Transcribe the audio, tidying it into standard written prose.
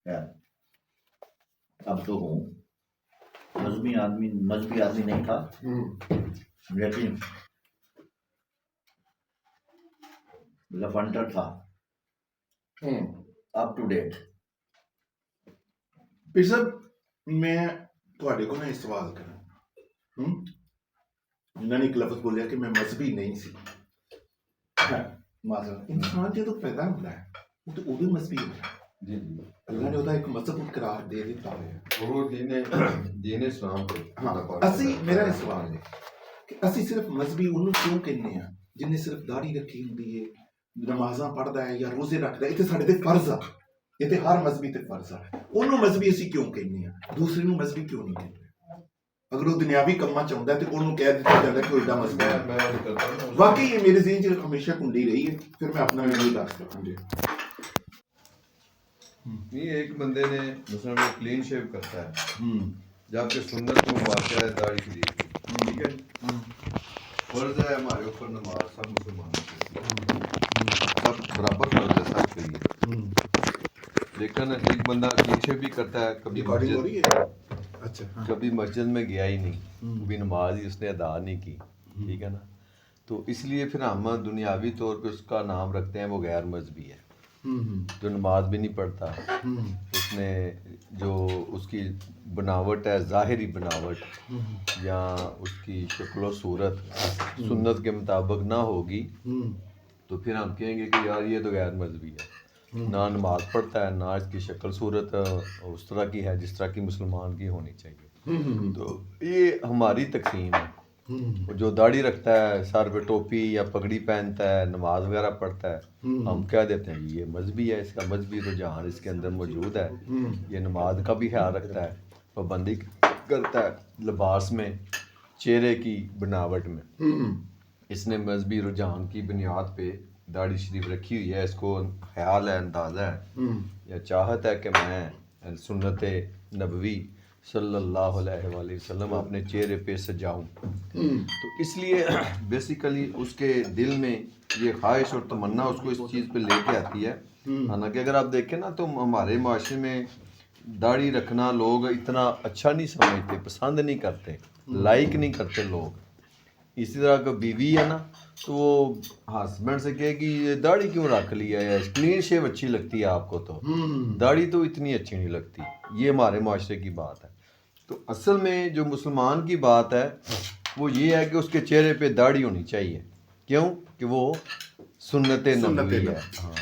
خیر اب تو ہوں مذہبی آدمی نہیں تھا، لیکن لفنٹر تھا، اپ ٹو ڈیٹ۔ پھر صاحب میں تھوڑے کو نا سوال کروں، انہوں نے ایک لفظ بولیا کہ میں مذہبی نہیں سی۔ انسان جو تو پیدا ہوتا ہے وہ بھی مذہبی ہوتا ہے، اللہ نے ایک مذہب قرار دے دیتا ہے، وہ دین اسلام کو۔ اسی میرا سوال ہے کہ اسی صرف مذہبی انہوں کیوں کہنے ہیں جن نے صرف داڑھی رکھی ہوتی ہے، نمازاں پڑھتا ہے یا روزے رکھتا ہے، یہ سارے تے فرض ہے، یہ تے ہر مذہبی تے فرض ہے، انہوں مذہبی اسی کیوں کہنے ہیں، دوسرے نوں مذہبی کیوں نہیں کہتے؟ اگر وہ دنیاوی کما چاہتا ہے تو انہوں کہہ دیتا جاتا ہے کہ ایڈا مذہبی ہے۔ واقعی یہ میرے ذہن سے ہمیشہ کنڈی رہی ہے، پھر میں اپنا نہیں دس سکتا۔ یہ ایک بندے نے مثلا وہ کلین شیو کرتا ہے، جبکہ سنت کو واقعہ ہے داڑھی شریف کی، ٹھیک ہے، فرض ہے ہمارے اوپر نماز سب مسلمانوں کے، سب برابر فرض ہے سب کے لیے، لیکن ایک بندہ کلین شیو بھی کرتا ہے، کبھی مسجد میں گیا ہی نہیں، کبھی نماز ہی اس نے ادا نہیں کی، ٹھیک ہے نا، تو اس لیے پھر ہم دنیاوی طور پہ اس کا نام رکھتے ہیں وہ غیر مذہبی ہے، جو نماز بھی نہیں پڑھتا، اس نے جو اس کی بناوٹ ہے، ظاہری بناوٹ یا اس کی شکل و صورت سنت کے مطابق نہ ہوگی تو پھر ہم کہیں گے کہ یار یہ تو غیر مذہبی ہے، نہ نماز پڑھتا ہے، نہ اس کی شکل صورت اس طرح کی ہے جس طرح کی مسلمان کی ہونی چاہیے۔ تو یہ ہماری تقسیم ہے، جو داڑھی رکھتا ہے، سر پہ ٹوپی یا پگڑی پہنتا ہے، نماز وغیرہ پڑھتا ہے، ہم کہہ دیتے ہیں یہ مذہبی ہے، اس کا مذہبی رجحان اس کے اندر موجود ہے، یہ نماز کا بھی خیال رکھتا ہے، پابندی کرتا ہے لباس میں، چہرے کی بناوٹ میں، اس نے مذہبی رجحان کی بنیاد پہ داڑھی شریف رکھی ہوئی ہے، اس کو خیال ہے، اندازہ ہے یا چاہت ہے کہ میں سنت نبوی صلی اللہ علیہ وآلہ وسلم اپنے چہرے پہ سجاؤں، تو اس لیے بیسیکلی اس کے دل میں یہ خواہش اور تمنا اس کو اس چیز پہ لے کے آتی ہے۔ حالانکہ اگر آپ دیکھیں نا تو ہمارے معاشرے میں داڑھی رکھنا لوگ اتنا اچھا نہیں سمجھتے، پسند نہیں کرتے، لائک نہیں کرتے لوگ۔ اسی طرح کا بیوی ہے نا تو وہ ہسبینڈ سے کہے کہ یہ داڑھی کیوں رکھ لیا ہے، کلین شیو اچھی لگتی ہے آپ کو، تو داڑھی تو اتنی اچھی نہیں لگتی، یہ ہمارے معاشرے کی بات ہے۔ تو اصل میں جو مسلمان کی بات ہے وہ یہ ہے کہ اس کے چہرے پہ داڑھی ہونی چاہیے، کیوں کہ وہ سنت نبوی ہے۔ ہاں